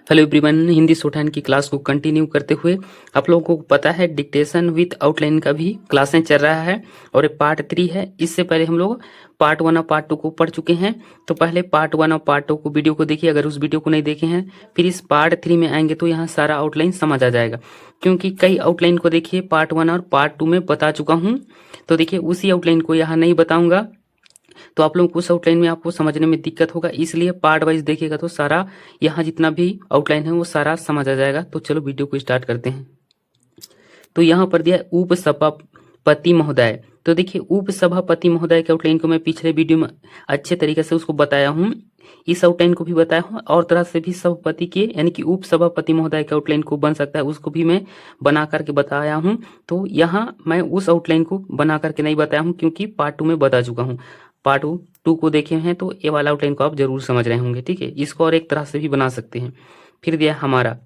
Hello everyone, Hindi shorthand की class को continue करते हुए आप लोगों को पता है डिक्टेशन विथ आउटलाइन का भी क्लासें चल रहा है और ये पार्ट 3 है। इससे पहले हम लोग पार्ट 1 और पार्ट 2 को पढ़ चुके हैं। तो पहले पार्ट 1 और पार्ट 2 को वीडियो को देखिए, अगर उस वीडियो को नहीं देखे हैं। फिर इस पार्ट 3 में आएंगे तो यहाँ सारा आउटलाइन समझ आ जाएगा, क्योंकि कई आउटलाइन को देखिए पार्ट 1 और पार्ट 2 में बता चुका हूँ। तो देखिए उसी आउटलाइन को यहाँ नहीं बताऊंगा, तो आप लोगों को उस आउटलाइन में आपको समझने में दिक्कत होगा, इसलिए पार्ट वाइज देखिएगा तो सारा यहाँ जितना भी आउटलाइन है वो सारा समझ आ जाएगा। तो चलो वीडियो को स्टार्ट करते हैं। तो यहाँ पर दिया है उपसभापति महोदय। तो देखिए उपसभापति महोदय के आउटलाइन को मैं पिछले वीडियो में अच्छे तरीके से उसको बताया हूँ, इस आउटलाइन को भी बताया हूँ, और तरह से भी सभापति के यानी कि उपसभापति महोदय के आउटलाइन को बन सकता है उसको भी मैं बना करके बताया हूँ। तो यहाँ मैं उस आउटलाइन को बना करके नहीं बताया हूँ, क्योंकि पार्ट 2 में बता चुका हूँ। पार्ट 2 को देखे हैं तो ये वाला आउटलाइन को आप जरूर समझ रहे होंगे, ठीक है। इसको और एक तरह से भी बना सकते हैं। फिर दिया हमारा,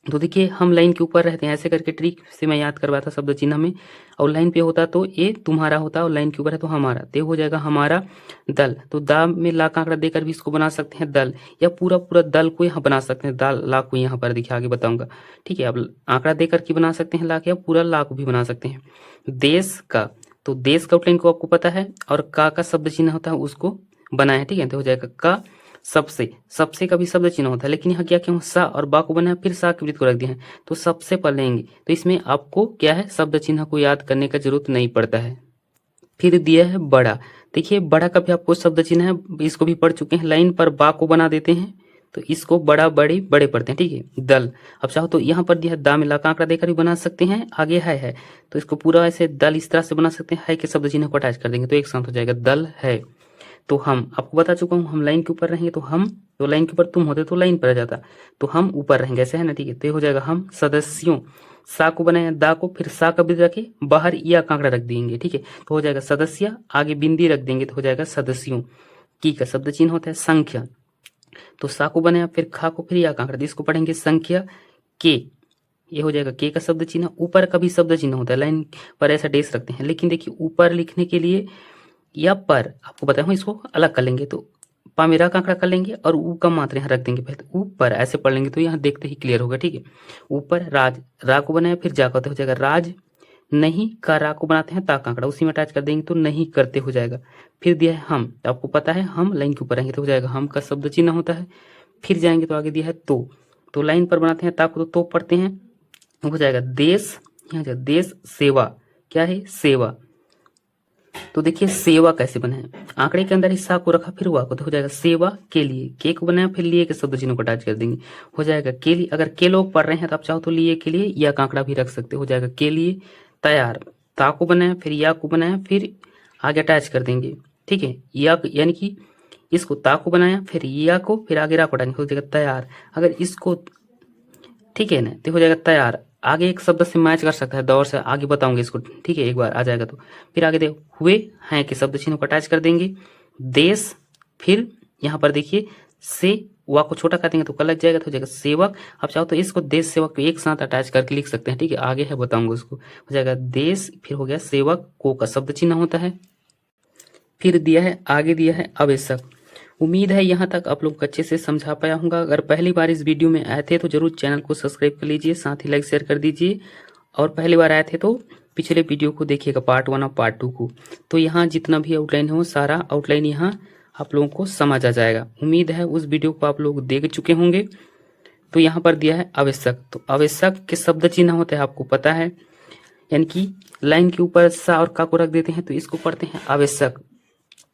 तो देखिए हम लाइन के ऊपर रहते हैं, ऐसे करके ट्रिक से मैं याद करवाया था शब्द चिन्ह में। और लाइन पे होता तो ये तुम्हारा होता, और लाइन के ऊपर है तो हमारा, तो हो जाएगा हमारा दल। तो दा में ला का आंकड़ा देकर भी इसको बना सकते हैं दल, या पूरा पूरा दल को यहाँ बना सकते हैं। दाल ला को यहाँ पर देखिए आगे बताऊंगा, ठीक है। अब आंकड़ा देकर के बना सकते हैं ला के, या पूरा ला को भी बना सकते हैं। देश का, तो देश का आउटलाइन को आपको पता है, और का शब्द चिन्ह होता है उसको बनाया, ठीक है। तो हो जाएगा का सबसे, सबसे का भी शब्द चिन्ह होता है, लेकिन यहाँ क्या क्यों सा और बा को बनाया, फिर सा के वृत्त को रख दिया है, तो सबसे पढ़ लेंगे। तो इसमें आपको क्या है, शब्द चिन्ह को याद करने का जरूरत नहीं पड़ता है। फिर दिया है बड़ा। देखिए बड़ा का भी आपको शब्द चिन्ह है, इसको भी पढ़ चुके हैं। लाइन पर बा को बना देते हैं तो इसको बड़ा बड़े बड़े पढ़ते हैं, ठीक है। दल, अब चाहो तो यहाँ पर दिया है दा में ला का आंकड़ा देकर भी बना सकते हैं। आगे है तो इसको पूरा ऐसे दल इस तरह से बना सकते हैं, है के शब्द चिन्ह को अटैच कर देंगे तो एक साथ हो जाएगा दल है। तो हम आपको बता चुका हूँ, हम लाइन के ऊपर रहेंगे तो हम, तो लाइन के ऊपर तुम होते तो लाइन पर आ जाता, तो हम ऊपर रहेंगे, ऐसे है ना, ठीक है। तो हो जाएगा हम सदस्यों, सा को बनाया दा को, फिर सा का बिंदी रखे, बाहर या कांकड़ा रख देंगे, ठीक है। तो हो जाएगा सदस्य, आगे बिंदी रख देंगे तो हो जाएगा सदस्यों। की का शब्द चिन्ह होता है संख्या, तो सा को बनाया, फिर खा को, फिर या कांकड़ा, इसको पढ़ेंगे संख्या के, ये हो जाएगा के का शब्द चिन्ह। ऊपर का भी शब्द चिन्ह होता है, लाइन पर ऐसा डेस रखते हैं, लेकिन देखिए ऊपर लिखने के लिए या पर आपको बताया हूँ, इसको अलग कर लेंगे। तो पा में रा का आंकड़ा कर लेंगे और ऊ का मात्रा यहाँ रख देंगे, पहले तो ऊपर ऐसे पढ़ लेंगे तो यहाँ देखते ही क्लियर होगा, ठीक है। ऊपर राज, रा को बनाया, फिर जा करते हो जाएगा राज नहीं का, रा को बनाते हैं ता का आंकड़ा उसी में अटैच कर देंगे तो नहीं करते हो जाएगा। फिर दिया है हम, तो आपको पता है हम लाइन के ऊपर रहेंगे तो हो जाएगा हम का शब्द चिन्ह होता है। फिर जाएंगे तो आगे दिया है तो लाइन पर बनाते हैं ता को तो पढ़ते हैं, हो जाएगा देश, यहाँ देश सेवा, क्या है सेवा। तो देखिए सेवा कैसे बनाए, आंकड़े के अंदर हिस्सा को रखा, फिर हुआ को, तो हो जाएगा सेवा के लिए, के को बनाया, फिर लिए के शब्द चिन्ह को अटैच कर देंगे, हो जाएगा के लिए। अगर के लोग पढ़ रहे हैं तो आप चाहो तो लिए के लिए या आंकड़ा भी रख सकते हो जाएगा के लिए। तैयार, ता को बनाया, फिर या को बनाया, फिर आगे अटैच कर देंगे, ठीक है। या यानी कि इसको ता को बनाया, फिर या को, फिर आगे रा को अटैच हो जाएगा तैयार। अगर इसको, ठीक है ना, तो हो जाएगा तैयार। आगे एक शब्द से मैच कर सकता है, दौर से आगे बताऊंगे इसको, ठीक है, एक बार आ जाएगा। तो फिर आगे देखो हुए हैं के शब्द चिन्ह को अटैच कर देंगे, देश, फिर यहाँ पर देखिए से वा को छोटा कर देंगे तो लग जाएगा, तो हो जाएगा सेवक। आप चाहो तो इसको देश सेवक को एक साथ अटैच करके लिख सकते हैं, ठीक है, आगे है बताऊंगा उसको। हो जाएगा देश, फिर हो गया सेवक, को का शब्द चिन्ह होता है। फिर दिया है आगे दिया है आवश्यक। उम्मीद है यहाँ तक आप लोग अच्छे से समझा पाया होगा। अगर पहली बार इस वीडियो में आए थे तो जरूर चैनल को सब्सक्राइब कर लीजिए, साथ ही लाइक शेयर कर दीजिए। और पहली बार आए थे तो पिछले वीडियो को देखिएगा, पार्ट 1 और पार्ट 2 को। तो यहाँ जितना भी आउटलाइन है वो सारा आउटलाइन यहाँ आप लोगों को समझ आ जाएगा। उम्मीद है उस वीडियो को आप लोग देख चुके होंगे। तो यहाँ पर दिया है आवश्यक, तो आवश्यक के शब्द चिन्ह होते हैं आपको पता है, यानी कि लाइन के ऊपर सा और का को रख देते हैं तो इसको पढ़ते हैं आवश्यक।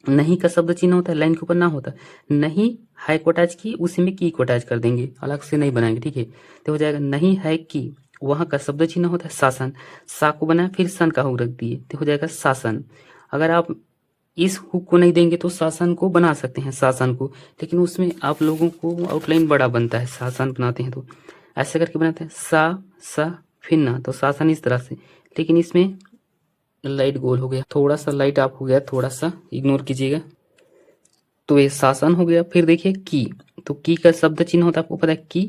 नहीं का शब्द चिन्ह होता है, लाइन के ऊपर ना होता, नहीं है को अटैच की, उसी में की को अटैच कर देंगे, अलग से नहीं बनाएंगे, ठीक है। तो हो जाएगा नहीं है की, वहां का शब्द चिन्ह होता है शासन, सा को बनाया, फिर सन का हुक रख दिए तो हो जाएगा शासन। अगर आप इस हुक को नहीं देंगे तो शासन को बना सकते हैं, शासन को, लेकिन उसमें आप लोगों को आउटलाइन बड़ा बनता है, शासन बनाते हैं तो ऐसे करके बनाते हैं सा फिर ना, तो शासन इस तरह से। लेकिन इसमें लाइट गोल हो गया, थोड़ा सा लाइट आप हो गया, थोड़ा सा इग्नोर कीजिएगा। तो ये शासन हो गया। फिर देखिए की, तो की का शब्द चिन्ह होता है आपको पता है की,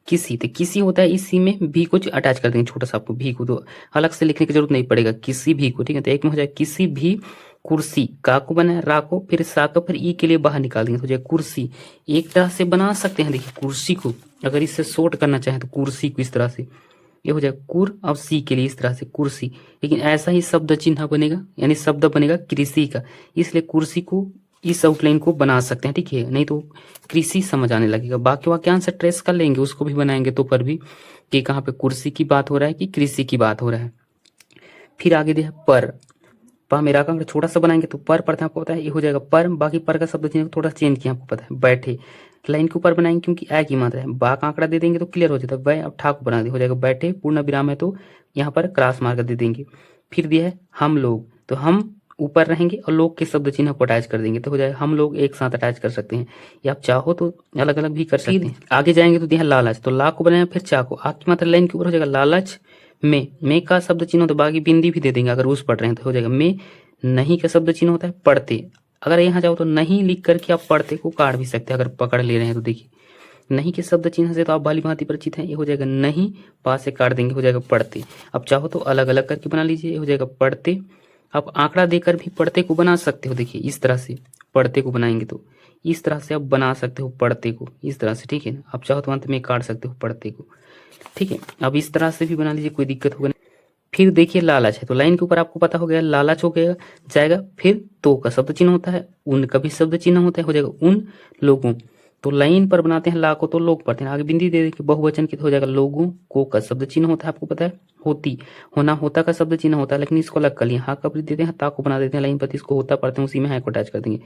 किसी, तो किसी होता है, इसी में भी कुछ अटैच कर देंगे छोटा सा, आपको भी को तो अलग से लिखने की जरूरत नहीं पड़ेगा, किसी भी को, ठीक है। तो एक में हो जाए किसी भी कुर्सी का को बनाया रा को, फिर सा को, फिर ई के लिए बाहर निकाल देंगे तो हो जाएगा कुर्सी। एक तरह से बना सकते हैं, देखिए कुर्सी को अगर इससे शॉर्ट करना चाहें तो कुर्सी को इस तरह से, ये हो जाएगा कुर और सी के लिए इस तरह से कुर्सी। लेकिन ऐसा ही शब्द चिन्ह बनेगा, यानी शब्द बनेगा कृषि का, इसलिए कुर्सी को इस आउटलाइन को बना सकते हैं, ठीक है, नहीं तो कृषि समझ आने लगेगा। बाकी वाक्यांश से ट्रेस कर लेंगे, उसको भी बनाएंगे तो पर भी कि कहाँ पे कुर्सी की बात हो रहा है कि कृषि की बात हो रहा है। फिर आगे दिया पर, पा मेरा का छोटा सा बनाएंगे तो पर पढ़ते आपको पता है, ये हो जाएगा पर। बाकी पर का शब्द चिन्ह थोड़ा चेंज किया आपको पता है, बैठे लाइन के ऊपर बनाएंगे क्योंकि ए की मात्रा है, बा का आंकड़ा दे देंगे तो क्लियर हो जाता है, वह अब ठाकुर बना दे, हो जाएगा बैठे, पूर्ण विराम है तो यहाँ पर क्रॉस मार्क दे देंगे। फिर दिया है हम लोग, तो हम ऊपर रहेंगे और लोग के शब्द चिन्ह को अटैच कर देंगे तो हो जाएगा हम लोग एक साथ अटैच कर सकते हैं, या आप चाहो तो अलग अलग भी कर सकते हैं। आगे जाएंगे तो दिया लालच, तो ला को बनाया फिर चा को, आ की मात्रा लाइन के ऊपर हो जाएगा लालच में का शब्द चिन्ह होता है, बाकी बिंदी भी दे देंगे अगर उस पढ़ रहे हैं तो हो जाएगा में। नहीं का शब्द चिन्ह होता है पढ़ते, अगर यहाँ जाओ तो नहीं लिख करके आप पढ़ते को काट भी सकते हैं अगर पकड़ ले रहे हैं तो। देखिए नहीं के शब्द चिन्ह से तो आप भली भांति परिचित हैं, ये हो जाएगा नहीं, पास से काट देंगे हो जाएगा पढ़ते। अब चाहो तो अलग अलग करके बना लीजिए, ये हो जाएगा पढ़ते। आप आंकड़ा देकर भी पढ़ते को बना सकते हो, देखिए इस तरह से पढ़ते को बनाएंगे तो इस तरह से आप बना सकते हो पढ़ते को इस तरह से, ठीक है। आप चाहो तो अंत में काट सकते हो पढ़ते को, ठीक है। अब इस तरह से भी बना लीजिए, कोई दिक्कत होगा नहीं। फिर देखिए लालच है, तो लाइन के ऊपर आपको पता हो गया लालच हो गया जाएगा। फिर तो का शब्द चिन्ह होता है, उन का भी शब्द चिन्ह होता है, हो जाएगा उन लोगों। तो लाइन पर बनाते हैं ला को तो लोग पढ़ते हैं, आगे बिंदी दे देखिए बहुवचन की तो हो जाएगा लोगों को का शब्द चिन्ह होता है, आपको पता है होती होना होता का शब्द चिन्ह होता है, लेकिन इसको अलग कर लिया, हाँ का देते हैं ता को बना देते हैं लाइन पर, इसको होता पढ़ते हैं उसी में है को अटैच कर देंगे।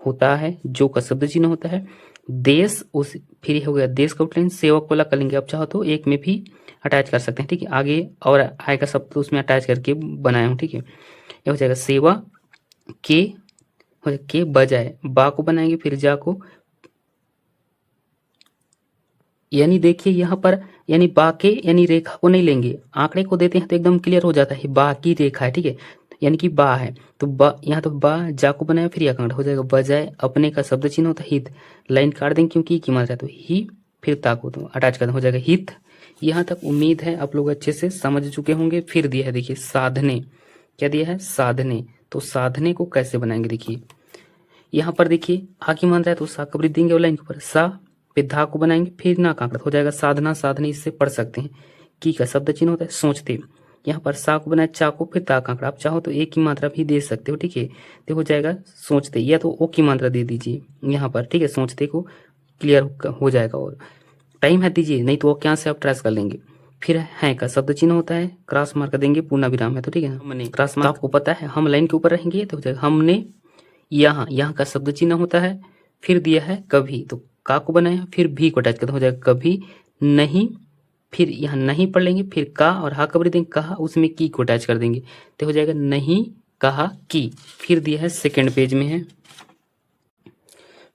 होता है जो का शब्द चिन्ह होता है, देश उस फिर हो गया देश का आउटलाइन, सेवक को अलग कर लेंगे, अब चाहो तो एक में भी अटैच कर सकते हैं, ठीक है। आगे और आएगा शब्द तो उसमें अटैच करके बनाया हूँ, ठीक है। ये हो जाएगा सेवा के बजाय बा को बनाएंगे, फिर जा को, यानी देखिए यहाँ पर यानी बा के यानी रेखा को नहीं लेंगे, आंकड़े को देते हैं तो एकदम क्लियर हो जाता है बा की रेखा है, ठीक है, यानी कि बा है तो बा, यहाँ तो बा जा को बनाया फिर या कांड हो जाएगा बजाय अपने का शब्द चिन्ह होता है हित, लाइन काट देंगे क्योंकि की मात्रा है तो ही, फिर ता को तो अटैच कर हो जाएगा हित। यहाँ तक उम्मीद है आप लोग अच्छे से समझ चुके होंगे। फिर दिया है देखिए साधने, क्या दिया है साधने, तो साधने को कैसे बनाएंगे देखिए यहाँ पर देखिए हा की मात्रा है तो सा कबरी देंगे और लाइन के ऊपर सा, फिर धा को बनाएंगे फिर ना कांकड़ा हो जाएगा साधना, साधने इससे पढ़ सकते हैं। की का शब्द चिन्ह होता है सोचते, यहाँ पर सा को बनाए चा को फिर ता कांकड़ा, आप चाहो तो एक की मात्रा भी दे सकते हो, ठीक है, तो हो जाएगा सोचते, या तो ओ की मात्रा दे दीजिए यहाँ पर, ठीक है, सोचते को क्लियर हो जाएगा और टाइम है दीजिए, नहीं तो क्या से आप ट्रेस कर लेंगे। फिर है का शब्द चिन्ह होता है, क्रॉस मार्क देंगे पूर्ण विराम है तो ठीक है ना, हमने क्रॉस मार्क आपको पता है हम लाइन के ऊपर रहेंगे तो हो जाएगा हमने, यहाँ का शब्द चिन्ह होता है। फिर दिया है कभी, तो का को बनाया फिर भी को अटैच करते हो जाएगा कभी नहीं, फिर यहाँ नहीं पढ़ लेंगे, फिर का और हा कबरी देंगे कहा, उसमें की को अटैच कर देंगे तो हो जाएगा नहीं कहा की। फिर दिया है सेकेंड पेज में है,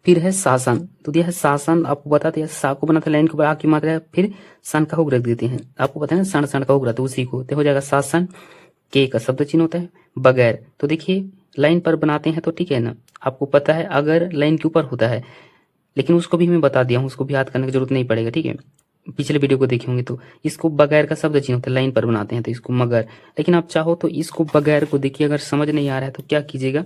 फिर है शासन, तो दिया है शासन, आपको बताते हैं सा को बनाते लाइन के ऊपर आ की मात्रा है, फिर सन का हुक रख देते हैं, आपको पता है ना सन का हुक रहता है उसी को, तो हो जाएगा शासन। के का शब्द चिन्ह होता है बगैर, तो देखिए लाइन पर बनाते हैं तो ठीक है ना, आपको पता है अगर लाइन के ऊपर होता है, लेकिन उसको भी मैं बता दिया हूँ, उसको भी याद करने की जरूरत नहीं पड़ेगा, ठीक है, पिछले वीडियो को देखे होंगे तो। इसको बगैर का शब्द चिन्ह होता है, लाइन पर बनाते हैं तो इसको मगर, लेकिन आप चाहो तो इसको बगैर को देखिए, अगर समझ नहीं आ रहा है तो क्या कीजिएगा,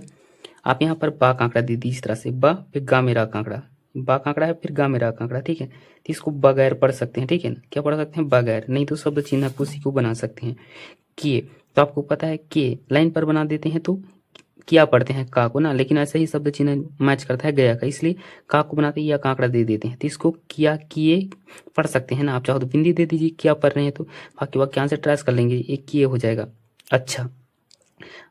आप यहाँ पर बा कांकड़ा दे दी इस तरह से, बा फिर गा मेरा कांकड़ा, बा कांकड़ा है फिर गा मेरा कांकड़ा, ठीक है, तो इसको बगैर पढ़ सकते हैं, ठीक है ना, क्या पढ़ सकते हैं बगैर, नहीं तो शब्द चिन्ह उसी को बना सकते हैं। किए, तो आपको पता है के लाइन पर बना देते हैं तो क्या पढ़ते हैं का को ना, लेकिन ऐसे ही शब्द चिन्ह मैच करता है गया का, इसलिए का को बनाते हैं या कांकड़ा दे देते हैं, तो इसको किया किए पढ़ सकते हैं ना, आप चाहो तो बिंदी दे दीजिए क्या पढ़ रहे हैं तो, बाकी वाक्यांश से ट्रेस कर लेंगे, एक किए हो जाएगा। अच्छा,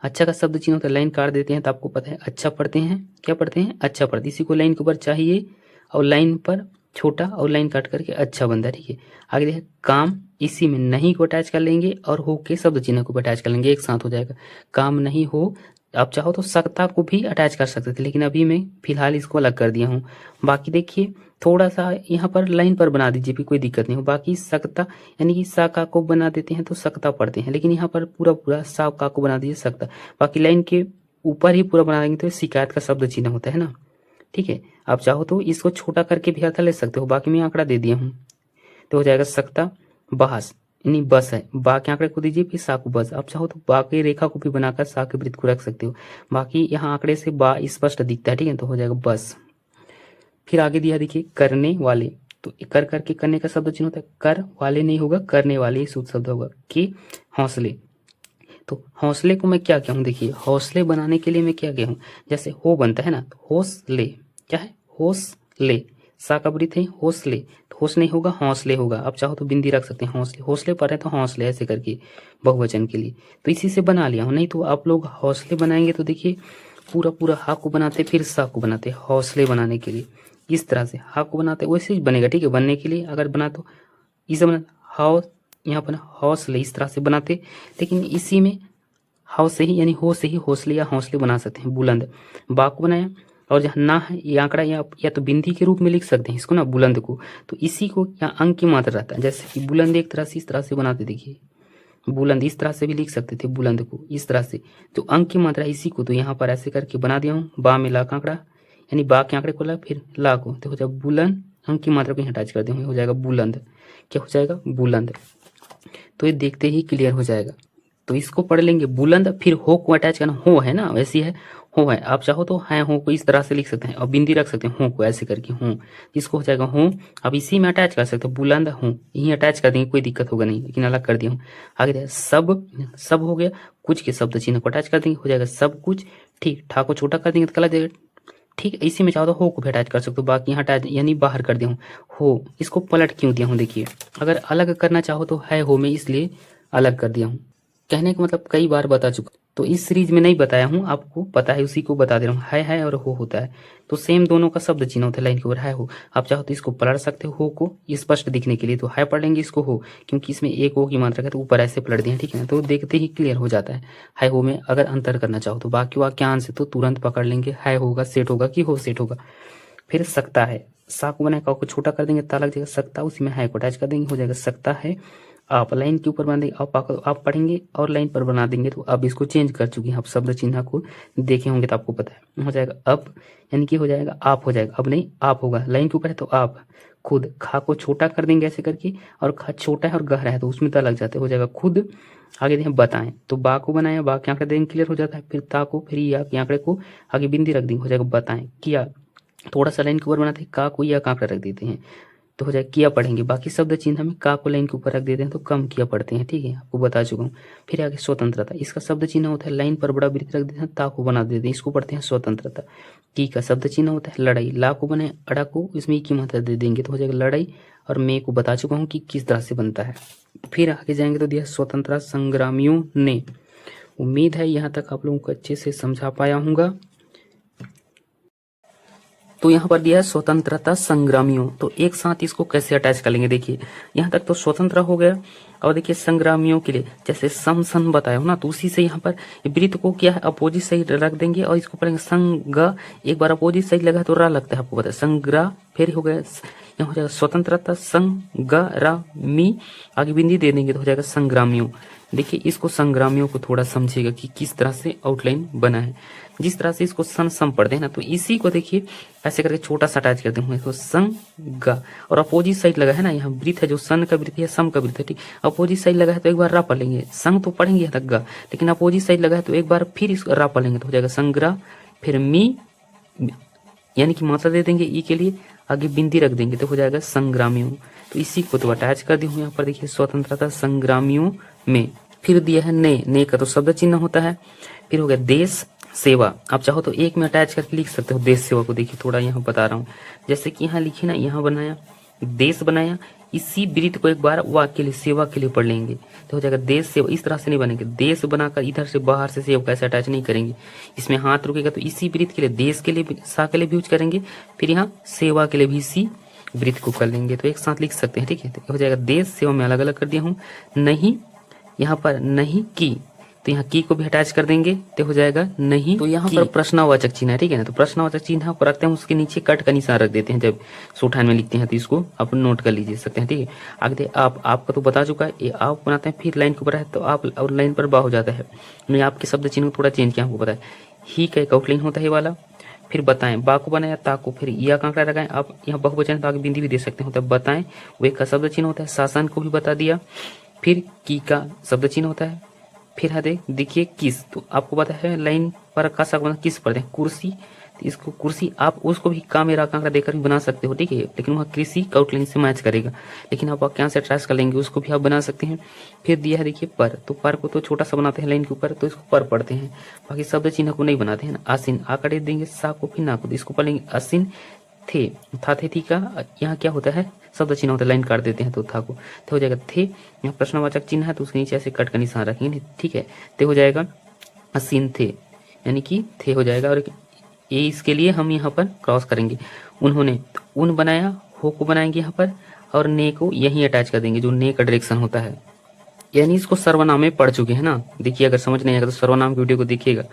अच्छा का शब्द चिन्ह होता है, लाइन काट देते हैं तो आपको पता है अच्छा पढ़ते हैं, क्या पढ़ते हैं अच्छा पढ़ते, इसी को लाइन के ऊपर चाहिए और लाइन पर छोटा और लाइन काट करके अच्छा बनता है, ठीक है। आगे देखिए काम, इसी में नहीं को अटैच कर लेंगे और हो के शब्द चिन्ह को अटैच कर लेंगे, एक साथ हो जाएगा काम नहीं हो, आप चाहो तो सकता को भी अटैच कर सकते थे, लेकिन अभी मैं फिलहाल इसको अलग कर दिया हूँ। बाकी देखिए थोड़ा सा यहाँ पर लाइन पर बना दीजिए भी कोई दिक्कत नहीं हो, बाकी सकता यानी कि सा का को बना देते हैं तो सकता पढ़ते हैं, लेकिन यहाँ पर पूरा पूरा सा का को बना दीजिए सकता, बाकी लाइन के ऊपर ही पूरा बना देंगे तो शिकायत का शब्द चिन्ह होता है ना, ठीक है। आप चाहो तो इसको छोटा करके भी अर्थ ले सकते हो, बाकी मैं आंकड़ा दे दिया हूँ तो हो जाएगा सकता बहस, यानी बस है, बा के आंकड़े को दीजिए फिर सा को बस। आप चाहो तो बा की रेखा को भी बनाकर सा के वृत्त को रख सकते हो, बाकी यहाँ आंकड़े से बा स्पष्ट दिखता है, ठीक है, तो हो जाएगा बस। फिर आगे दिया देखिए करने वाले, तो कर करके करने का शब्द चिन्ह होता है, कर वाले नहीं होगा, करने वाले ही शुद्ध शब्द होगा। कि हौसले, तो हौसले को मैं क्या किया हूँ, देखिए हौसले बनाने के लिए मैं क्या किया हूँ, जैसे हो बनता है ना, तो हौसले क्या है, हौसले, सा का वृत्त है हौसले, तो होश नहीं होगा हौसले होगा। आप चाहो तो बिंदी रख सकते हैं, हौसले, हौसले पर है तो हौसले ऐसे करके बहुवचन के लिए, तो इसी से बना लिया हूँ। नहीं तो आप लोग हौसले बनाएंगे तो देखिए पूरा पूरा हा को बनाते फिर सा को बनाते, हौसले बनाने के लिए इस तरह से हा को बनाते वैसे ही बनेगा, ठीक है। बनने के लिए अगर बना तो इसे बना हाउ, यहाँ पर हौसले इस तरह से बनाते, लेकिन इसी में हाउ से ही यानी हो से ही हौसले या हौसले बना सकते हैं। बुलंद, बा को बनाया और जहाँ ना है ये आंकड़ा या तो बिंदी के रूप में लिख सकते हैं इसको ना, बुलंद को, तो इसी को यहाँ अंक की मात्रा रहता है। जैसे कि बुलंद एक तरह से इस तरह से बनाते, देखिए बुलंद इस तरह से भी लिख सकते थे, बुलंद को इस तरह से, तो अंक की मात्रा इसी को, तो यहाँ पर ऐसे करके बना दिया हूँ। बा में ला का आंकड़ा यानी बा के आंकड़े को ला फिर ला को, तो हो जाएगा बुलंद, अंक की मात्रा को यहाँ अटैच कर दिया हूँ, हो जाएगा बुलंद। क्या हो जाएगा, बुलंद। तो ये देखते ही क्लियर हो जाएगा। तो इसको पढ़ लेंगे बुलंद, फिर हो को अटैच करना, हो है ना वैसी है, हो है, आप चाहो तो है हो को इस तरह से लिख सकते हैं और बिंदी रख सकते हैं हो को ऐसे करके हो, इसको हो जाएगा हो। अब इसी में अटैच कर सकते हैं, बुलंद हो यही अटैच कर देंगे, कोई दिक्कत होगा नहीं, लेकिन अलग कर दिया हूँ। आगे सब, सब हो गया, कुछ के शब्द चिन्ह को अटैच कर देंगे, हो जाएगा सब कुछ। ठीक, ठा को छोटा कर देंगे तो गलत जाएगा। ठीक, इसी में चाहो तो हो को भी अटैच कर सकते हो, बाकी यहाँ अटैच यानी बाहर कर दिया हूँ हो। इसको पलट क्यों दिया हूँ, देखिए अगर अलग करना चाहो तो है हो में इसलिए अलग कर दिया हूँ। कहने का मतलब कई बार बता चुका, तो इस सीरीज में नहीं बताया हूँ, आपको पता है उसी को बता दे रहा हूँ। है और हो होता है, तो सेम दोनों का शब्द चिन्ह होता है लाइन के ऊपर, है हो। आप चाहो तो इसको पलट सकते हो को स्पष्ट दिखने के लिए, तो है पढ़ लेंगे इसको हो, क्योंकि इसमें एक हो की मात्रा है तो ऊपर ऐसे पलट दिए, ठीक है ना, तो देखते ही क्लियर हो जाता है हो में अगर अंतर करना चाहो तो। बाकी वाक्यांश से तो तुरंत पकड़ लेंगे, है होगा सेट होगा कि हो सेट होगा। फिर सकता है, सा को बनाए का को छोटा कर देंगे, ता लग जाएगा सकता, उसी में है को अटैच कर देंगे, हो जाएगा सकता है। आप लाइन के ऊपर बना देंगे, आप पढ़ेंगे और लाइन पर बना देंगे, तो अब इसको चेंज कर चुके हैं, आप शब्द चिन्ह को देखे होंगे तो आपको पता है, हो जाएगा अब, यानी कि हो जाएगा आप, हो जाएगा अब नहीं आप होगा, लाइन के ऊपर है तो आप। खुद, खा को छोटा कर देंगे ऐसे करके, और खा छोटा है और गहरा है तो उसमें ता लग जाता है, हो जाएगा खुद। आगे देखें बताएं, तो बा को बनाया, बा के आंकड़े देंगे क्लियर हो जाता है, फिर ता को, फिर या के आंकड़े को आगे बिंदी रख देंगे, हो जाएगा बताएं। किया, थोड़ा सा लाइन के ऊपर बनाते हैं, का को या का आंकड़ा रख देते हैं, तो हो जाए किया पढ़ेंगे। बाकी शब्द चिन्ह में का को लाइन के ऊपर रख देते हैं तो कम किया पढ़ते हैं, ठीक है, आपको बता चुका हूँ। फिर आगे स्वतंत्रता, इसका शब्द चिन्ह होता है लाइन पर बड़ा वृत्त रख देते हैं, ता को बना देते हैं, इसको पढ़ते हैं स्वतंत्रता। की का शब्द चिन्ह होता है लड़ाई, ला को बने अड़ा को इसमें ई की मात्रा दे देंगे तो हो जाएगा लड़ाई, और मैं को बता चुका हूँ कि किस तरह से बनता है। फिर आगे जाएंगे तो दिया स्वतंत्रता संग्रामियों ने। उम्मीद है यहाँ तक आप लोगों को अच्छे से समझा पाया हूँगा। तो यहाँ पर दिया है स्वतंत्रता संग्रामियों, तो एक साथ इसको कैसे अटैच कर लेंगे, देखिए यहाँ तक तो स्वतंत्र हो गया, और देखिए संग्रामियों के लिए जैसे सम सन बताया हो ना, तो उसी से यहाँ पर वृत्त को क्या है अपोजिट साइड रख देंगे और इसको पढ़ेंगे संग, एक बार अपोजिट साइड लगा तो रा लगता है, आपको पता है संग्रा, फिर हो गया यहाँ हो जाएगा स्वतंत्रता संग्रामी, आगे बिंदी दे देंगे तो हो जाएगा संग्रामियों। देखिए इसको संग्रामियों को थोड़ा समझिएगा कि किस तरह से आउटलाइन बना है, जिस तरह से इसको सन सम पढ़ते हैं ना, तो इसी को देखिए ऐसे करके छोटा सा अटैच करते हैं, तो संग, और अपोजिट साइड लगा है ना, यहाँ वृत्त है जो सन का वृत्त है सम का वृत्त है, ठीक, अपोजिट साइड लगा है तो एक बार रा पढ़ लेंगे, संग तो पढ़ेंगे यहाँ तक गा, लेकिन अपोजिट साइड लगा है तो एक बार फिर इसको रा पढ़ लेंगे तो हो जाएगा संग्रह, फिर मी यानी कि मात्रा दे देंगे ई के लिए, आगे बिंदी रख देंगे तो हो जाएगा संग्रामियों। तो इसी को तो अटैच कर दी हूँ यहाँ पर, देखिए स्वतंत्रता संग्रामियों में। फिर दिया है ने का तो शब्द चिन्ह होता है। फिर हो गया देश सेवा, आप चाहो तो एक में अटैच करके लिख सकते हो देश सेवा को, देखिए थोड़ा यहाँ बता रहा हूँ, जैसे कि यहाँ लिखे ना, यहाँ बनाया देश बनाया, इसी वृत्त को एक बार वाक्य के लिए सेवा के लिए पढ़ लेंगे तो हो जाएगा देश सेवा। इस तरह से नहीं बनेंगे, देश बनाकर इधर से बाहर से सेवा कैसे अटैच नहीं करेंगे, इसमें हाथ रुकेगा तो इसी वृत्त के लिए देश के लिए सा के लिए भी यूज करेंगे, फिर यहाँ सेवा के लिए भी इसी वृत्त को कर लेंगे, तो एक साथ लिख सकते हैं, ठीक है। तो हो जाएगा देश सेवा में अलग अलग कर दिया हूँ। नहीं, यहाँ पर नहीं की, तो यहाँ की को भी अटैच कर देंगे तो हो जाएगा नहीं। तो यहाँ पर प्रश्नवाचक चिन्ह है, ठीक है ना, तो प्रश्नवाचक चिन्ह पर रखते हैं, उसके नीचे कट का निशान रख देते हैं जब शॉर्टहैंड में लिखते हैं, तो इसको आप नोट कर लीजिए सकते हैं, ठीक है। आगे आप, आपका तो बता चुका है, ये आप बनाते हैं, फिर लाइन के ऊपर है तो आप, और लाइन पर बा हो जाता है, मैं आपके शब्द चिन्ह को थोड़ा चेंज किया, आपको पता है। ही का एक आउटलाइन होता है ये वाला, फिर बताएं, बा को बनाया, ता को फिर या का आंकड़ा लगाएं, आप यहाँ बहुवचन तो आगे बिंदी भी दे सकते हैं, होता है बताएं, वो एक का शब्द चिन्ह होता है। शासन को भी बता दिया, फिर की का शब्द चिन्ह होता है, फिर है देखिए किस, तो आपको पता है लाइन पर का सा किस पढ़ते हैं, कुर्सी, तो इसको कुर्सी आप उसको भी का मेरा कांकड़ा देकर भी बना सकते हो, ठीक है, लेकिन वहाँ कृषि का आउटलाइन से मैच करेगा, लेकिन आप क्या से ट्रेस कर लेंगे उसको भी आप बना सकते हैं। फिर दिया है देखिए पर, तो पर को तो छोटा सा बनाते हैं लाइन के ऊपर, तो इसको पर पढ़ते हैं, बाकी शब्द चिन्ह को नहीं बनाते हैं ना। आसिन आ कर देंगे, सा को फिर ना को, इसको पढ़ेंगे असिन थे, था थे थी का, यहाँ क्या होता है शब्द चिन्ह होता है, लाइन काट देते हैं तो था को थे हो जाएगा थे, यहाँ प्रश्नवाचक चिन्ह है तो उसके नीचे ऐसे कट का निशान रखेंगे, ठीक है, ते हो जाएगा असीन थे, यानी कि थे हो जाएगा, और ये इसके लिए हम यहाँ पर क्रॉस करेंगे। उन्होंने उन बनाया, हो को बनाएंगे यहाँ पर, और ने को यहीं अटैच कर देंगे जो ने का डायरेक्शन होता है, यानी इसको सर्वनाम में पढ़ चुके हैं ना। देखिए अगर समझ नहीं आएगा तो सर्वनाम की वीडियो को देखिएगा।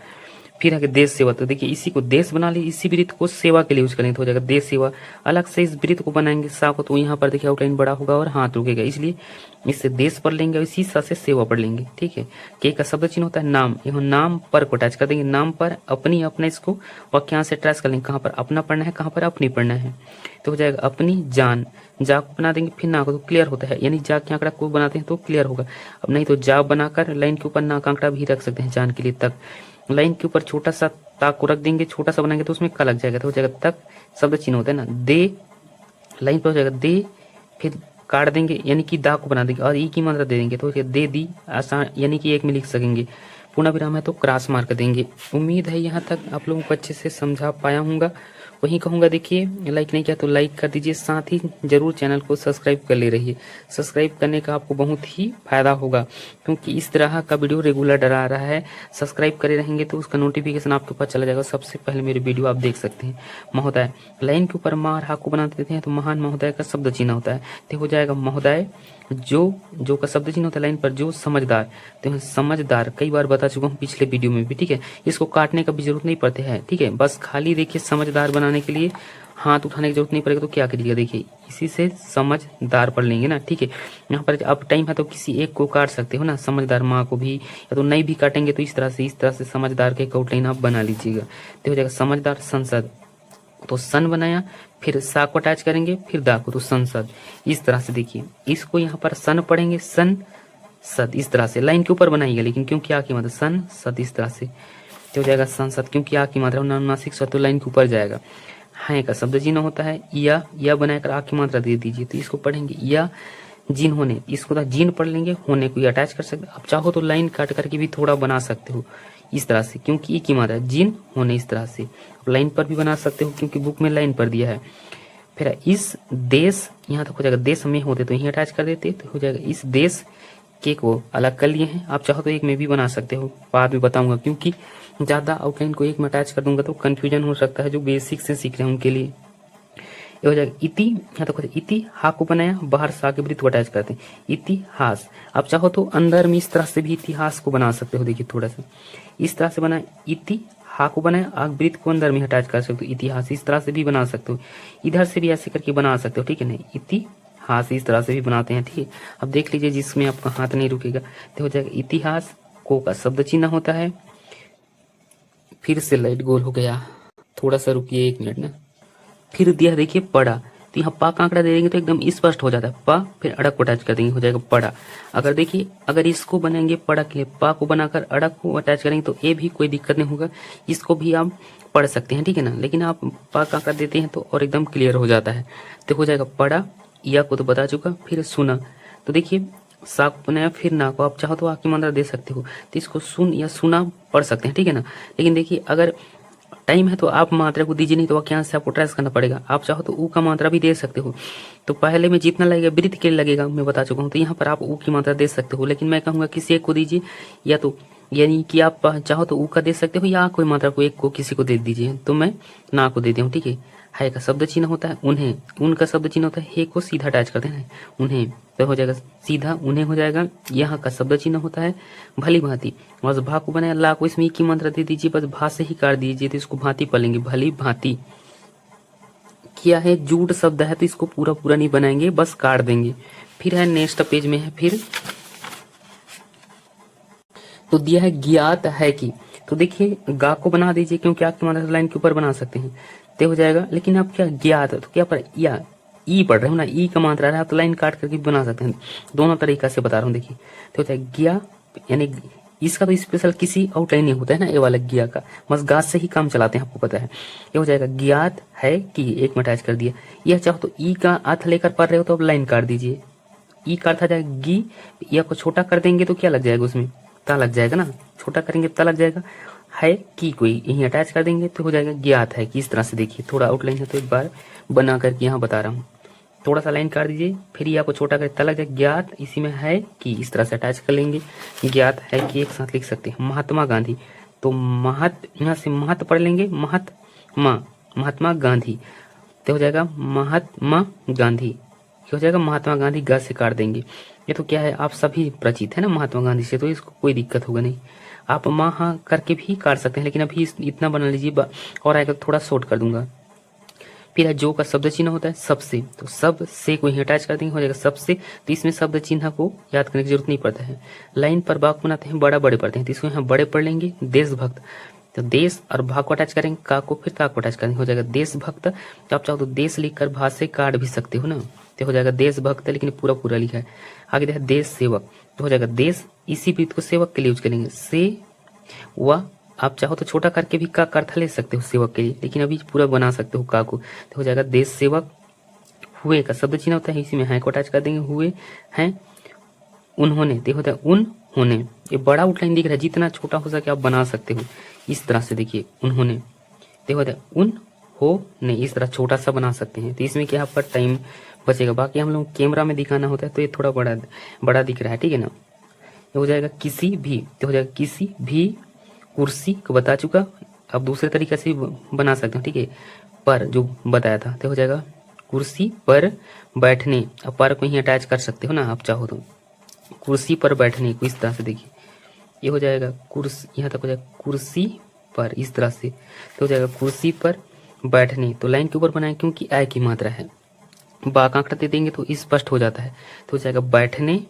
फिर आगे देश सेवा, तो देखिए इसी को देश बना ली, इसी वृत्त को सेवा के लिए यूज करेंगे तो हो जाएगा देश सेवा। अलग से इस वृत्त को बनाएंगे सा को, तो यहाँ पर देखिए आउटलाइन बड़ा होगा और हाथ रुकेगा, इसलिए इससे देश पढ़ लेंगे और इसी सा से सेवा पढ़ लेंगे, ठीक है। के का शब्द चिन्ह होता है नाम, यहाँ नाम पर को अटैच कर देंगे, नाम पर अपनी अपना, इसको वाक्यांश से अटैच कर लेंगे, कहाँ पर अपना पढ़ना है कहाँ पर अपनी पढ़ना है, तो हो जाएगा अपनी जान, जा को बना देंगे फिर ना को, तो क्लियर होता है, यानी जा के आंकड़ा को बनाते हैं तो क्लियर होगा। अब नहीं तो जा बनाकर लाइन के ऊपर ना का आंकड़ा भी रख सकते हैं जान के लिए तक, लाइन के ऊपर छोटा सा ताक को रख देंगे, छोटा सा बनाएंगे तो उसमें का लग जाएगा, तो हो जाएगा तक शब्द चिन्ह होता है ना। दे लाइन पर हो जाएगा दे, फिर काट देंगे यानी कि दा को बना देंगे और ई की मात्रा दे देंगे, तो दे दी आसान, यानी कि एक में लिख सकेंगे। पूर्ण विराम है तो क्रॉस मार्क देंगे। उम्मीद है यहाँ तक आप लोगों को अच्छे से समझा पाया हूँगा। वहीं कहूँगा देखिए लाइक नहीं किया तो लाइक कर दीजिए, साथ ही जरूर चैनल को सब्सक्राइब कर ले रहिए। सब्सक्राइब करने का आपको बहुत ही फायदा होगा, क्योंकि इस तरह का वीडियो रेगुलर डरा रहा है। सब्सक्राइब करे रहेंगे तो उसका नोटिफिकेशन आपके पास चला जाएगा, सबसे पहले मेरे वीडियो आप देख सकते हैं। महोदय लाइन के ऊपर मार हा को बना देते हैं तो महान महोदय का शब्द चिन्ह होता है, तो हो जाएगा महोदय। जो का शब्द चिन्ह होता है लाइन पर जो समझदार, तो समझदार कई बार बता चुका हूँ पिछले वीडियो में भी, ठीक है। इसको काटने का भी जरूरत नहीं पड़ती है, ठीक है, बस खाली देखिए समझदार बनाने के लिए हाथ उठाने की जरूरत नहीं पड़ेगा। तो क्या करिएगा देखिए इसी से समझदार पढ़ लेंगे ना, ठीक है। यहाँ पर अब टाइम है तो किसी एक को काट सकते हो ना, समझदार माँ को भी, या तो नहीं भी काटेंगे तो इस तरह से समझदार के आउटलाइन आप बना लीजिएगा, तो हो जाएगा समझदार संसद, तो सन बनाया, फिर सा को अटैच करेंगे, फिर दा को, तो संसद। इस तरह से देखिए इसको यहाँ पर सन पढ़ेंगे, सन सद, इस तरह से लाइन के ऊपर बनाइएगा, लेकिन क्योंकि आ की मात्रा सन सद इस तरह से, तो हो जाएगा संसद, क्योंकि आ की मात्रा अनुनासिक स्वर तो लाइन के ऊपर जाएगा। है का शब्द चिन्ह होता है या बनाकर आ की मात्रा दे दीजिए, तो इसको पढ़ेंगे या जिन होने, इसको जिन पढ़ लेंगे, होने को अटैच कर सकते, आप चाहो तो लाइन काट करके भी थोड़ा बना सकते हो इस तरह से, क्योंकि ई की मात्रा जिन होने, इस तरह से लाइन पर भी बना सकते हो क्योंकि बुक में लाइन पर दिया है। फिर इस देश, यहाँ तक हो जाएगा देश में होते तो यही अटैच कर देते, तो हो जाएगा इस देश के को अलग कर लिए हैं। आप चाहो तो एक में भी बना सकते हो, बाद में बताऊंगा, क्योंकि ज्यादा आउटलाइन को एक में अटैच कर दूंगा तो कंफ्यूजन हो सकता है जो बेसिक से सीख रहे हैं उनके लिए। ये हो जाएगा इति, यहाँ तक इति हा को बनाया, बाहर सा के वृत्त को अटैच करते हैं, इतिहास। आप चाहो तो अंदर में इस तरह से भी इतिहास को बना सकते हो, देखिए थोड़ा सा इस तरह से बना, इति हा को बनाया, आग वृत्त को अंदर में अटैच कर सकते हो, इतिहास इस तरह से भी बना सकते हो, इधर से भी ऐसे करके बना सकते हो, ठीक है ना। इतिहास इस तरह से भी बनाते हैं, ठीक है। अब देख लीजिए जिसमें आपका हाथ नहीं रुकेगा, तो हो जाएगा इतिहास, को का शब्द चिन्ह होता है। फिर से लाइट गोल हो गया, थोड़ा सा रुकिए 1 मिनट ना। फिर दिया देखिए पढ़ा, तो यहाँ पा का आंकड़ा दे देंगे तो एकदम स्पष्ट हो जाता है, पा फिर अड़क को अटैच कर देंगे, हो जाएगा पढ़ा। अगर देखिए अगर इसको बनाएंगे पढ़ा के लिए, पा को बनाकर अड़क को अटैच करेंगे तो ये भी कोई दिक्कत नहीं होगा, इसको भी आप पढ़ सकते हैं, ठीक है ना। लेकिन आप पा का आंकड़ा देते हैं तो और एकदम क्लियर हो जाता है, तो हो जाएगा पढ़ा। या को तो बता चुका, फिर सुना, तो देखिए सा को बनाया, फिर ना को, आप चाहो तो आ की मात्रा दे सकते हो, तो इसको सुन या सुना पढ़ सकते हैं, ठीक है ना। लेकिन देखिए अगर टाइम है तो आप मात्रा को दीजिए, नहीं तो वाक्यांश से आपको ट्रेस करना पड़ेगा। आप चाहो तो ऊ का मात्रा भी दे सकते हो, तो पहले में जितना लगेगा वृत्त के लिए लगेगा मैं बता चुका हूँ, तो यहाँ पर आप ऊ की मात्रा दे सकते हो, लेकिन मैं कहूँगा किसी एक को दीजिए, या तो यानी कि आप चाहो तो ऊ का दे सकते हो, या कोई मात्रा को एक को किसी को दे दीजिए, तो मैं ना को दे दिया हूँ, ठीक है का शब्द चिन्ह होता है उन्हें, उनका शब्द चिन्ह होता है, हे को सीधा अटैच करते हैं उन्हें, तो हो जाएगा सीधा उन्हें हो जाएगा। यहाँ का शब्द चिन्ह होता है भली भांति, बस भा को बनाया, ला को इसमें की मात्रा दे दीजिए, बस भा से ही काट दीजिए, तो इसको भांति पढ़ेंगे, भली भांति। क्या है जूट शब्द है तो इसको पूरा पूरा नहीं बनाएंगे, बस काट देंगे। फिर है नेक्स्ट पेज में है, फिर तो दिया है ज्ञात है कि, तो देखिए गा को बना दीजिए क्योंकि आपकी मात्रा लाइन के ऊपर बना सकते हैं, तो हो जाएगा। लेकिन आप क्या ज्ञात, तो क्या पर या ई पढ़ रहे हो ना, ई का मात्रा रहा तो लाइन काट करके भी बना सकते हैं। दोनों तरीका से बता रहा हूँ। देखिए तो होता है ज्ञा, यानी इसका तो स्पेशल किसी आउटलाइन नहीं होता है ना, ये वाला ज्ञा का बस गात से ही काम चलाते हैं, आपको पता है। ये हो जाएगा ज्ञात है कि, एक में अटैच कर दिया। यह चाहो तो ई का अर्थ लेकर पढ़ रहे हो तो अब लाइन काट दीजिए। ई का अर्थ आ जाएगा गी, या को छोटा कर देंगे तो क्या लग जाएगा, उसमें ता लग जाएगा ना, छोटा करेंगे ता लग जाएगा। है कि कोई यहीं अटैच कर देंगे तो हो जाएगा ज्ञात है कि। इस तरह से देखिए, थोड़ा आउटलाइन है तो एक बार बना करके यहाँ बता रहा हूँ। थोड़ा सा लाइन काट दीजिए, फिर ये आपको छोटा कर लग जाए ज्ञात, इसी में है कि इस तरह से अटैच कर लेंगे। ज्ञात है कि एक साथ लिख सकते हैं। महात्मा गांधी, तो यहाँ से महत पढ़ लेंगे, महात्मा गांधी, तो हो जाएगा महात्मा गांधी, हो जाएगा महात्मा गांधी, गा से काट देंगे। ये तो क्या है, आप सभी परिचित है ना महात्मा गांधी से, तो इसको कोई दिक्कत होगा नहीं। आप महा करके भी काट सकते हैं, लेकिन अभी इतना बना लीजिए, और आएगा थोड़ा शॉर्ट कर दूंगा। फिर है जो का शब्द चिन्ह होता है सबसे, तो सब से को ही अटैच कर देंगे, हो जाएगा सबसे। तो इसमें शब्द चिन्ह को याद करने की जरूरत नहीं पड़ता है। लाइन पर भाग बनाते हैं, बड़ा बड़े पढ़ते हैं, तो इसको यहाँ बड़े पढ़ लेंगे। देशभक्त, तो देश और भाग को अटैच करेंगे, का को फिर का को अटैच करेंगे, हो जाएगा देशभक्त। तो आप चाहो तो देश लिखकर भाग से काट भी सकते हो ना, तो हो जाएगा देशभक्त, लेकिन पूरा पूरा लिखा है। आगे देखा देश सेवक, तो हो जाएगा देश, इसी वृत्त को सेवक के लिए यूज करेंगे। से व, आप चाहो तो छोटा करके भी का अर्थ ले सकते हो सेवक के लिए, लेकिन अभी पूरा बना सकते हो का को, तो हो जाएगा देश सेवक। हुए का शब्द चिन्ह होता है, इसी में है को अटैच कर देंगे, हुए हैं उन्होंने, तो होता है उन्होंने। ये बड़ा आउटलाइन दिख रहा है, जितना छोटा हो सके आप बना सकते हो इस तरह से। देखिए उन्होंने, तो होता है उन हो ने, इस तरह छोटा सा बना सकते हैं। तो इसमें क्या आपका टाइम बचेगा। बाकी हम लोग कैमरा में दिखाना होता है तो ये थोड़ा बड़ा दिख रहा है, ठीक है ना। ये हो जाएगा किसी भी, तो हो जाएगा किसी भी कुर्सी को बता चुका, अब दूसरे तरीके से बना सकते हो, ठीक है। पर जो बताया था, तो हो जाएगा कुर्सी पर बैठने, अब पर को ही अटैच कर सकते हो ना आप चाहो तो, कुर्सी पर बैठने को इस तरह से। देखिए ये हो जाएगा कुर्सी, यहाँ तक हो जाएगा कुर्सी पर, इस तरह से, तो हो जाएगा कुर्सी पर बैठने। तो लाइन के ऊपर बनाए क्योंकि आय की मात्रा है, बा का आंकड़ा दे देंगे तो स्पष्ट हो जाता है। तो हो जाएगा बैठने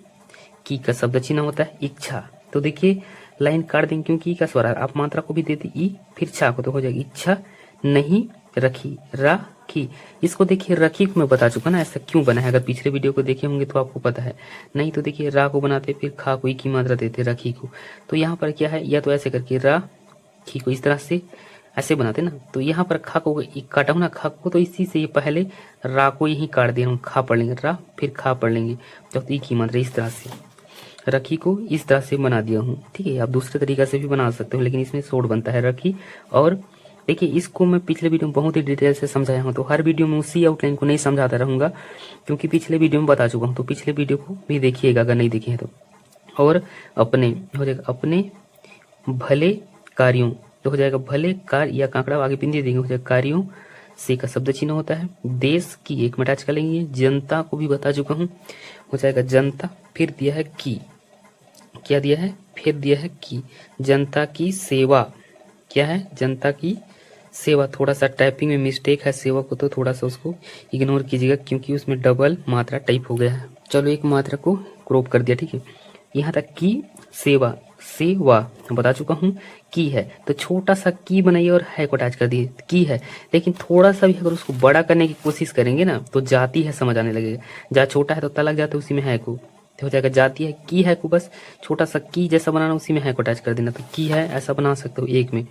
की का शब्द चिन्ह होता है इच्छा, तो देखिए लाइन काट देंगे क्योंकि ई का स्वर आप मात्रा को भी देते ई, फिर छा को, तो हो जाएगी इच्छा नहीं रखी, राखी। इसको देखिए रखी को मैं बता चुका ना ऐसा क्यों बना है, अगर पिछले वीडियो को देखे होंगे तो आपको पता है। नहीं तो देखिए रा को बनाते फिर खा को ई की मात्रा देते रखी को, तो यहाँ पर क्या है, या तो ऐसे करके राखी को इस तरह से ऐसे बनाते ना, तो यहाँ पर खा को काटा हूँ ना, खा को, तो इसी से ये पहले रा को यही काट दिया हूँ, खा पढ़ लेंगे रा, फिर खा पढ़ लेंगे, तो ई की मात्रा इस तरह से, रखी को इस तरह से बना दिया हूँ, ठीक है। आप दूसरे तरीका से भी बना सकते हो, लेकिन इसमें शॉर्ट बनता है रखी। और देखिए इसको मैं पिछले वीडियो में बहुत ही डिटेल से समझाया हूँ, तो हर वीडियो में उसी आउटलाइन को नहीं समझाता रहूंगा, क्योंकि पिछले वीडियो में बता चुका हूँ, तो पिछले वीडियो को भी देखिएगा अगर नहीं देखे हैं तो। और अपने, हो जाएगा अपने भले कार्यों, तो हो जाएगा भले कार्य, या कांकड़ा आगे बिंदी देंगे, हो जाएगा कार्यों से का शब्द चिन्ह होता है। देश की एक में अटैच कर लेंगे, जनता को भी बता चुका हूँ, हो जाएगा जनता, फिर दिया है की, क्या दिया है, फिर दिया है कि जनता की सेवा, क्या है जनता की सेवा। थोड़ा सा टाइपिंग में मिस्टेक है सेवा को, तो थोड़ा सा उसको इग्नोर कीजिएगा क्योंकि उसमें डबल मात्रा टाइप हो गया है। चलो एक मात्रा को क्रॉप कर दिया, ठीक है। यहाँ तक की सेवा, सेवा बता चुका हूँ की है, तो छोटा सा की बनाइए और है को अटैच कर दिए की है, लेकिन थोड़ा सा भी अगर उसको बड़ा करने की कोशिश करेंगे ना तो जाती है समझ आने लगेगा। जहाँ छोटा है तो ता लग जाता है, उसी में है को, तो हो जाएगा जाती है की है को, बस छोटा सा की जैसा बनाना, उसी में है को अटैच कर देना, तो की है ऐसा बना सकते हो एक में।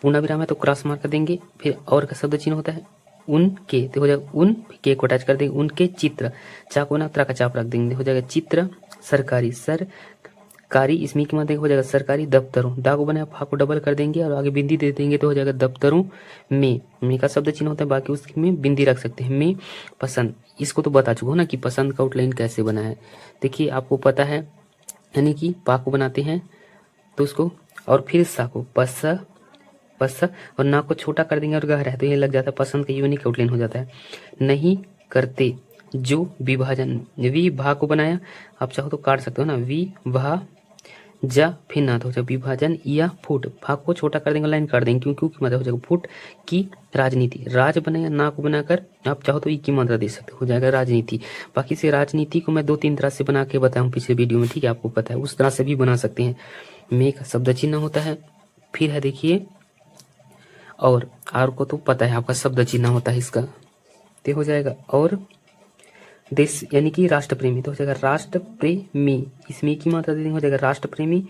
पूर्ण विराम है तो क्रॉस मार्क कर देंगे, फिर और का शब्द चिन्ह होता है उनके, तो हो जाएगा उन के को अटैच कर देंगे, उनके चित्र, चाको ना त्रा का चाप रख देंगे, हो जाएगा चित्र सरकारी, सरकारी इसमें की मात्रा हो जाएगा सरकारी दफ्तरों, दा को बने फा को डबल कर देंगे और आगे बिंदी दे देंगे, तो हो जाएगा दफ्तरों में का शब्द चिन्ह होता है, बाकी उसमें बिंदी रख सकते हैं। में पसंद, इसको तो बता चुका हूँ ना कि पसंद का आउटलाइन कैसे बना है। देखिए आपको पता है, यानी कि पा को बनाते हैं तो उसको, और फिर सा को पस और ना को छोटा कर देंगे और गहरा है तो ये लग जाता है पसंद का यूनिक आउटलाइन हो जाता है। नहीं करते जो विभाजन, विभा को बनाया, आप चाहो तो काट सकते हो ना, विभा जा, फिर ना तो हो जाएगा विभाजन, या फुट, भाग को छोटा कर देंगे लाइन काट देंगे क्योंकि मतलब हो जाएगा फुट की राजनीति, राज बनाया ना को बनाकर आप चाहो तो ई की मात्रा दे सकते हो जाएगा राजनीति। बाकी से राजनीति को मैं 2-3 तरह से बना के बताया हूँ पिछले वीडियो में, ठीक है, आपको पता है, उस तरह से भी बना सकते हैं। में का शब्द चिन्ह होता है, फिर है देखिए और को तो पता है आपका शब्द चिन्ह होता है इसका, तो हो जाएगा और देश यानी कि राष्ट्र प्रेमी, तो हो जाएगा राष्ट्र प्रेमी, इसमें की मात्रा दे देंगे, हो जाएगा राष्ट्र प्रेमी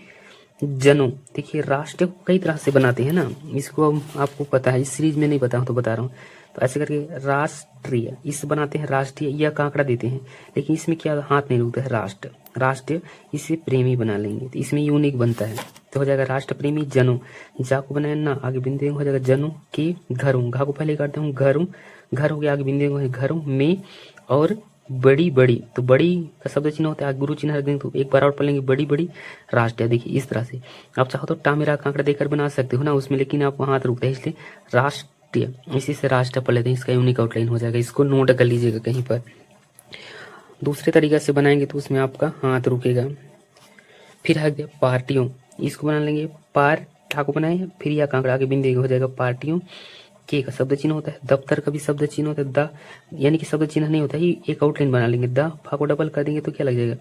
जनों। देखिए राष्ट्र को कई तरह से बनाते हैं ना, इसको आपको पता है, इस सीरीज में नहीं पता तो बता रहा हूँ। तो ऐसे करके राष्ट्रीय, इस बनाते हैं राष्ट्रीय, या कांकड़ा देते हैं, लेकिन इसमें क्या हाथ नहीं रुकता है, राष्ट्र, राष्ट्र, इसे प्रेमी बना लेंगे तो इसमें यूनिक बनता है। तो हो जाएगा राष्ट्र प्रेमी जनों, जा को बनाया ना, आगे बिंदु हो जाएगा जनों के घरों, घा को पहले करते हूँ घरों, घर हो गया, आगे बिंदु घरों में, और बड़ी बड़ी, तो बड़ी का शब्द चिन्ह होता है, गुरु चिन्ह रख देंगे, तो एक बार और पढ़ लेंगे, बड़ी बड़ी राष्ट्र। देखिए इस तरह से आप चाहो तो टामेरा कांकड़ा देकर बना सकते हो ना उसमें, लेकिन आप वहां रुकते हैं, इसलिए राष्ट्रीय, इसी से राष्ट्र पढ़ लेते हैं, इसका यूनिक आउटलाइन हो जाएगा, इसको नोट कर लीजिएगा कहीं पर। दूसरे तरीके से बनाएंगे तो उसमें आपका हाथ रुकेगा। फिर आ गया पार्टियों, इसको बना लेंगे, पार ठाको बनाए, फिर या कांकड़ा आगे बिंदु हो जाएगा पार्टियों, के का शब्द चिन्ह होता है, दफ्तर का भी शब्द चिन्ह होता है, द यानी कि शब्द चिन्ह नहीं होता है, एक आउटलाइन बना लेंगे, द फा को डबल कर देंगे तो क्या लग जाएगा,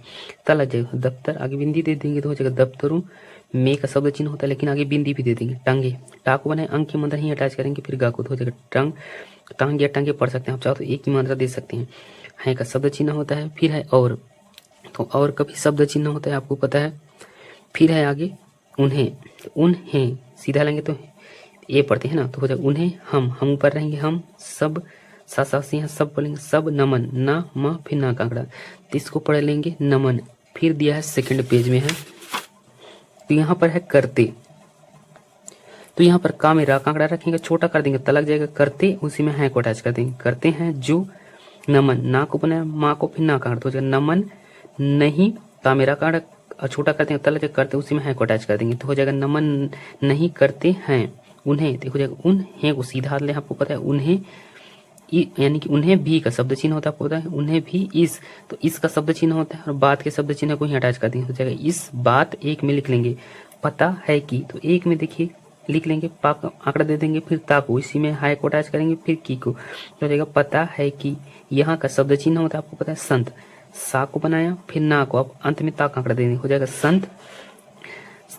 ता लग जाएगा, दफ्तर आगे बिंदी दे देंगे तो हो जाएगा दफ्तरों, में का शब्द चिन्ह होता है लेकिन आगे बिंदी भी दे देंगे, टांगे, टा को बनाए, अंक की मात्रा ही अटैच करेंगे, फिर गा को तो हो जाएगा टंग, टांग या टांगे पढ़ सकते हैं आप चाहो तो एक ही मात्रा दे सकते हैं। है का शब्द चिन्ह होता है, फिर है और, तो और का भी शब्द चिन्ह होता है आपको पता है। फिर है आगे उन्हें, तो उन्हें सीधा लेंगे तो ये पढ़ते हैं ना, तो हो जाएगा उन्हें हम ऊपर रहेंगे, हम सब सा यहाँ सब बोलेंगे, सब नमन, ना म फिर ना कांकड़ा, तो इसको पढ़ लेंगे नमन। फिर दिया है सेकंड पेज में है, तो यहाँ पर है करते, तो यहाँ पर का में रा कांकड़ा रखेंगे, छोटा कर देंगे तलक जाएगा, करते उसी में है को अटैच कर देंगे, करते हैं जो नमन, ना को बनाया, माँ को फिर ना कांकड़ा, तो हो जाएगा नमन नहीं, का मेरा कांकड़ा छोटा करते हैं तलक करते उसी में है को अटैच कर देंगे, तो हो जाएगा नमन नहीं करते हैं उन्हें, तो हो जाएगा उन्हें को सीधा ले, आपको पता है उन्हें यानी कि उन्हें भी का शब्द चिन्ह होता है, आपको पता है उन्हें भी इस, तो इस का शब्द चिन्ह होता है और बात के शब्द चिन्ह को ही अटैच कर देंगे, हो जाएगा इस बात, एक में लिख लेंगे, पता है कि, तो एक में देखिए लिख लेंगे, पा का आंकड़ा दे देंगे, फिर ता को इसी में हाई को अटैच करेंगे, फिर की को, तो हो जाएगा पता है कि, यहाँ का शब्द चिन्ह होता है आपको पता है संत, सा को बनाया, फिर ना को, अब अंत में ता का आंकड़ा दे देंगे, हो जाएगा संत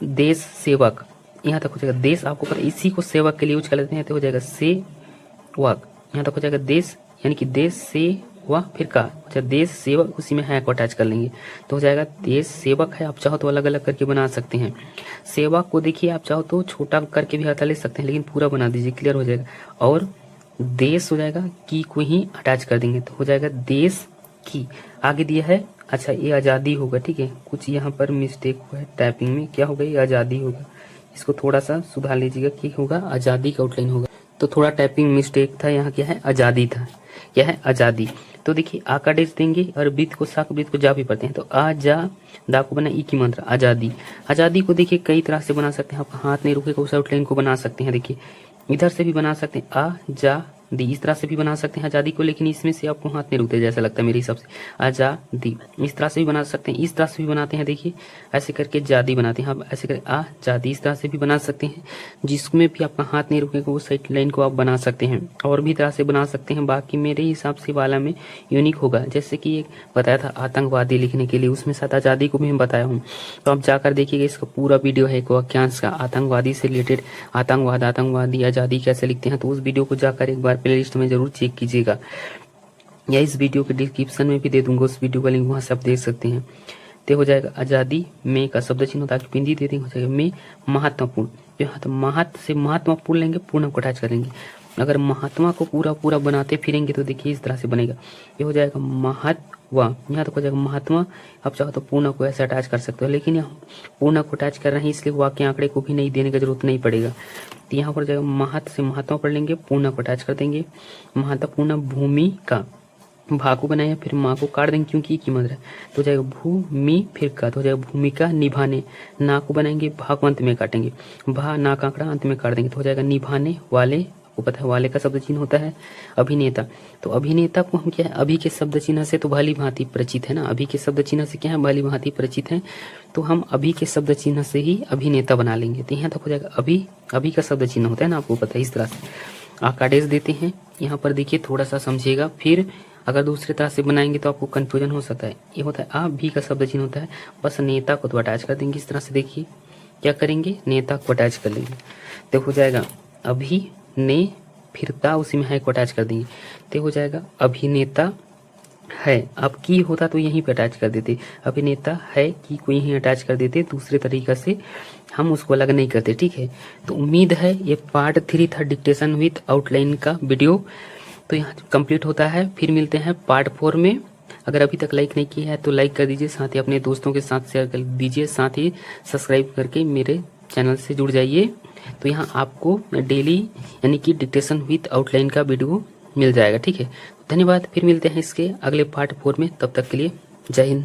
देश सेवक, यहाँ तक हो जाएगा देश, आपको पता है इसी को सेवक के लिए यूज कर लेते हैं, तो हो जाएगा सेवक, यहाँ तक हो जाएगा देश यानी कि देश सेवक, फिर का अच्छा देश सेवक, उसी में है को अटैच कर लेंगे, तो हो जाएगा देश सेवक है। आप चाहो तो अलग अलग करके बना सकते हैं, सेवक को देखिए आप चाहो तो छोटा करके भी हटा ले सकते हैं, लेकिन पूरा बना दीजिए, क्लियर हो जाएगा। और देश हो जाएगा की को ही अटैच कर देंगे, तो हो जाएगा देश की। आगे दिया है, अच्छा ये आज़ादी होगा, ठीक है, कुछ यहाँ पर मिस्टेक हुआ है टाइपिंग में, क्या होगा ये आज़ादी होगा, इसको थोड़ा सा सुधार लीजिएगा, कि होगा आज़ादी का आउटलाइन होगा, तो थोड़ा टाइपिंग मिस्टेक था, यहाँ क्या है आज़ादी था, क्या है आज़ादी। तो देखिए आ का डेज देंगे और बीत को सा को बीत को जा भी पढ़ते हैं, तो आ जा दा को बना ई की मंत्र आज़ादी। आज़ादी को देखिए कई तरह से बना सकते हैं, आप हाथ नहीं रुकेगा उस आउटलाइन को बना सकते हैं, देखिए इधर से भी बना सकते हैं आ जा दी, इस तरह से भी बना सकते हैं आज़ादी को, लेकिन इसमें से आपको हाथ नहीं रुकते जैसा लगता है मेरे हिसाब से, आज़ादी इस तरह से भी बना सकते हैं, इस तरह से भी बनाते हैं, देखिए ऐसे करके जादी बनाते हैं, आप ऐसे करके आज़ादी इस तरह से भी बना सकते हैं, जिसमें भी आपका हाथ नहीं रुकेगा वो साइड लाइन को आप बना सकते हैं, और भी तरह से बना सकते हैं। बाकी मेरे हिसाब से वाला में यूनिक होगा, जैसे कि एक बताया था आतंकवादी लिखने के लिए, उसमें साथ आज़ादी को भी मैं बताया हूँ, तो आप जाकर देखिएगा, इसका पूरा वीडियो है एक वाक्यांश का, आतंकवादी से रिलेटेड, आतंकवाद आतंकवादी आज़ादी कैसे लिखते हैं, तो उस वीडियो को जाकर एक बार प्लेलिस्ट में जरूर चेक कीजिएगा, या इस वीडियो के डिस्क्रिप्शन में भी दे दूंगा उस वीडियो का लिंक, वहां से आप देख सकते हैं। तो हो जाएगा आज़ादी में का शब्द चिन्ह होता है, पिंडी दे देंगे, हो जाएगा में महत्वपूर्ण, तो महत्व से महत्वपूर्ण लेंगे, पूर्ण को अटैच करेंगे, अगर महात्मा को पूरा पूरा बनाते फिरेंगे तो देखिए इस तरह से बनेगा, ये हो जाएगा महत्व, यहाँ तक हो जाएगा महात्मा। आप चाहो तो पूर्ण को ऐसे अटैच कर सकते हो, लेकिन यहाँ पूर्ण को अटैच कर रहे हैं इसलिए वाक्य आंकड़े को भी नहीं देने की जरूरत नहीं पड़ेगा, तो यहाँ पर जाएगा महत्व से महात्मा पढ़ लेंगे, पूर्ण को अटैच कर देंगे, महत्वपूर्ण भूमिका, भा को बनाया फिर माँ को काट देंगे क्योंकि की मंत्र है, तो हो जाएगा भूमि फिर का, तो हो जाएगा भूमिका निभाने, ना को बनाएंगे भा को अंत में काटेंगे, भा ना का आंकड़ा अंत में काट देंगे, तो हो जाएगा निभाने वाले, आपको पता है वाले का शब्द चिन्ह होता है अभिनेता, तो अभिनेता को हम क्या है अभी के शब्द चिन्ह से तो भली भांति परिचित है ना, अभी के शब्द चिन्ह से क्या है भली भांति परिचित है, तो हम अभी के शब्द चिन्ह से ही अभिनेता बना लेंगे, तो यहाँ तक हो जाएगा अभी का शब्द चिन्ह होता है ना, आपको पता है, इस तरह से आकादेश देते हैं। यहाँ पर देखिए थोड़ा सा समझिएगा, फिर अगर दूसरी तरह से बनाएंगे तो आपको कंफ्यूजन हो सकता है, ये होता है आ भी का शब्द चिन्ह होता है, बस नेता को तो अटैच कर देंगे इस तरह से, देखिए क्या करेंगे नेता को अटैच कर लेंगे, तो हो जाएगा अभी ने फिर ता उसी में है को अटैच कर देंगे तो हो जाएगा अभिनेता है। अब की होता तो यहीं पे अटैच कर देते, अभिनेता है की को यहीं अटैच कर देते, दूसरे तरीका से हम उसको अलग नहीं करते। ठीक है, तो उम्मीद है ये पार्ट 3 था डिक्टेशन विथ आउटलाइन का वीडियो, तो यहाँ कंप्लीट होता है। फिर मिलते हैं पार्ट 4 में। अगर अभी तक लाइक नहीं किया है तो लाइक कर दीजिए, साथ ही अपने दोस्तों के साथ शेयर कर दीजिए, साथ ही सब्सक्राइब करके मेरे चैनल से जुड़ जाइए। तो यहाँ आपको डेली यानी कि डिक्टेशन विथ आउटलाइन का वीडियो मिल जाएगा। ठीक है, धन्यवाद। फिर मिलते हैं इसके अगले पार्ट 4 में, तब तक के लिए जय हिंद।